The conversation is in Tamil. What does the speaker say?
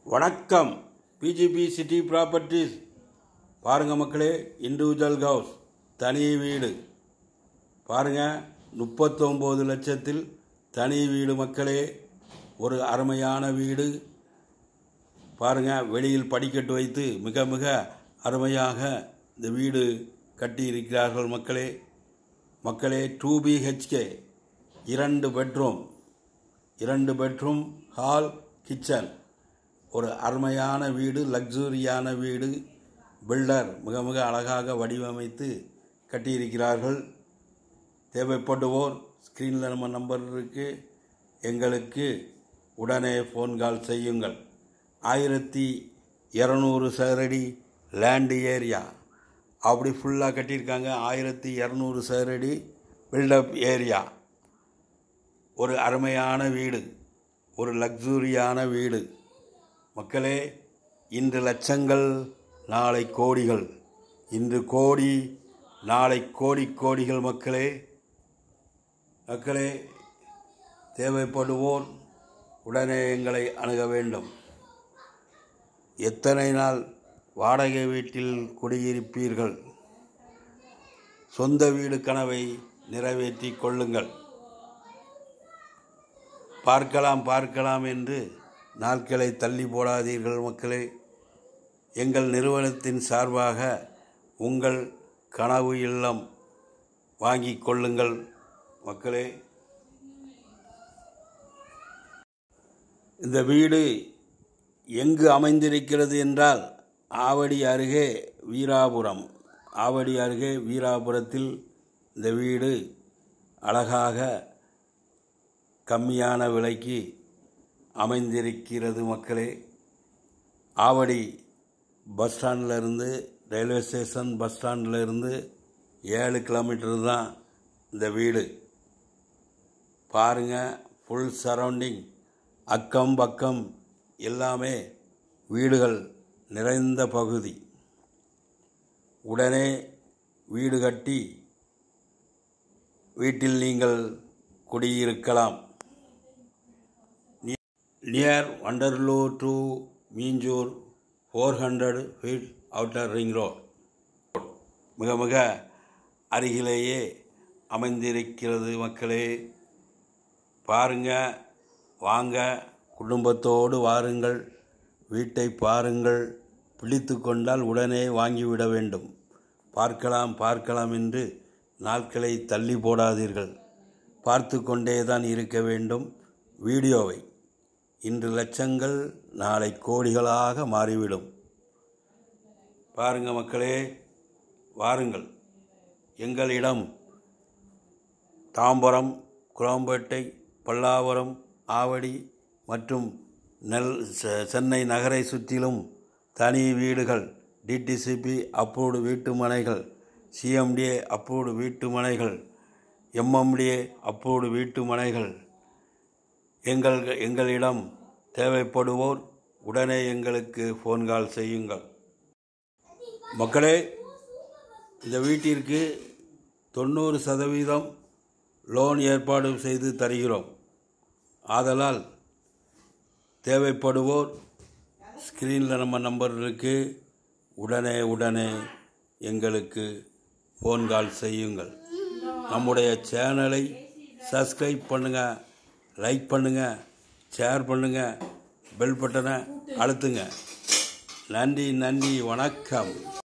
வணக்கம். பிஜிபி சிட்டி ப்ராப்பர்ட்டிஸ் பாருங்கள் மக்களே. இண்டிவிஜுவல் ஹவுஸ், தனி வீடு பாருங்கள். 39 லட்சத்தில் தனி வீடு மக்களே. ஒரு அருமையான வீடு பாருங்கள். வெளியில் படிக்கட்டு வைத்து மிக மிக அருமையாக இந்த வீடு கட்டியிருக்கிறார்கள் மக்களே. 2 BHK 2 பெட்ரூம் ஹால் கிச்சன். ஒரு அருமையான வீடு, லக்ஸூரியான வீடு. பில்டர் மிக மிக அழகாக வடிவமைத்து கட்டியிருக்கிறார்கள். தேவைப்படுவோர் ஸ்க்ரீனில் நம்ம நம்பர் இருக்குது, எங்களுக்கு உடனே ஃபோன் கால் செய்யுங்கள். 1200 சதுரடி லேண்டு ஏரியா அப்படி ஃபுல்லாக கட்டியிருக்காங்க. 1200 சதுரடி பில்டப் ஏரியா. ஒரு அருமையான வீடு, ஒரு லக்ஸூரியான வீடு மக்களே. இன்று லட்சங்கள், நாளை கோடிகள். இன்று கோடி, நாளை கோடிகள் மக்களே. தேவைப்படுவோர் உடனே எங்களை அணுக வேண்டும். எத்தனை நாள் வாடகை வீட்டில் குடியிருப்பீர்கள்? சொந்த வீடு கனவை நிறைவேற்றி கொள்ளுங்கள். பார்க்கலாம் என்று நாட்களை தள்ளி போடாதீர்கள் மக்களே. எங்கள் நிறுவனத்தின் சார்பாக உங்கள் கனவு இல்லம் வாங்கி கொள்ளுங்கள் மக்களே. இந்த வீடு எங்கு அமைந்திருக்கிறது என்றால் ஆவடி அருகே வீராபுரத்தில் இந்த வீடு அழகாக கம்மியான விலைக்கு அமைந்திருக்கிறது மக்களே. ஆவடி பஸ் ஸ்டாண்டிலிருந்து, ரயில்வே ஸ்டேஷன் பஸ் ஸ்டாண்டிலிருந்து 7 கிலோமீட்டர் தான் இந்த வீடு. பாருங்கள், ஃபுல் சரௌண்டிங், அக்கம் பக்கம் எல்லாமே வீடுகள் நிறைந்த பகுதி. உடனே வீடு கட்டி வீட்டில் நீங்கள் குடியிருக்கலாம். Near Vandalur to Minjur 400 feet outer ring road. மிக மிக அருகிலேயே அமைந்திருக்கிறது மக்களே. பாருங்க, வாங்க, குடும்பத்தோடு வாருங்கள். வீட்டை பாருங்கள். பிடித்து கொண்டால் உடனே வாங்கிவிட வேண்டும். பார்க்கலாம் என்று நாட்களை தள்ளி போடாதீர்கள். பார்த்து கொண்டே தான் இருக்க வேண்டும் வீடியோவை. இன்று லட்சங்கள், நாளை கோடிகளாக மாறிவிடும். பாருங்கள் மக்களே, வாருங்கள். எங்களிடம் தாம்பரம், குரோம்பேட்டை, பல்லாவரம், ஆவடி மற்றும் சென்னை நகரை சுற்றிலும் தனி வீடுகள், டிடிசிபி அப்ரூவ்டு வீட்டு மனைகள், சிஎம்டிஏ அப்ரூவ்டு வீட்டு மனைகள், எம்எம்டிஏ அப்ரூவ்டு வீட்டு மனைகள் எங்களிடம் தேவைப்படுவோர் உடனே எங்களுக்கு ஃபோன் கால் செய்யுங்கள் மக்களே. இந்த வீட்டிற்கு 90% லோன் ஏற்பாடு செய்து தருகிறோம். ஆதலால் தேவைப்படுவோர் ஸ்க்ரீனில் நம்ம நம்பர் இருக்குது, உடனே எங்களுக்கு ஃபோன் கால் செய்யுங்கள். நம்முடைய சேனலை சப்ஸ்கிரைப் பண்ணுங்கள், லைக் பண்ணுங்கள், ஷேர் பண்ணுங்கள், பெல் பட்டனை அழுத்துங்க. நன்றி, வணக்கம்.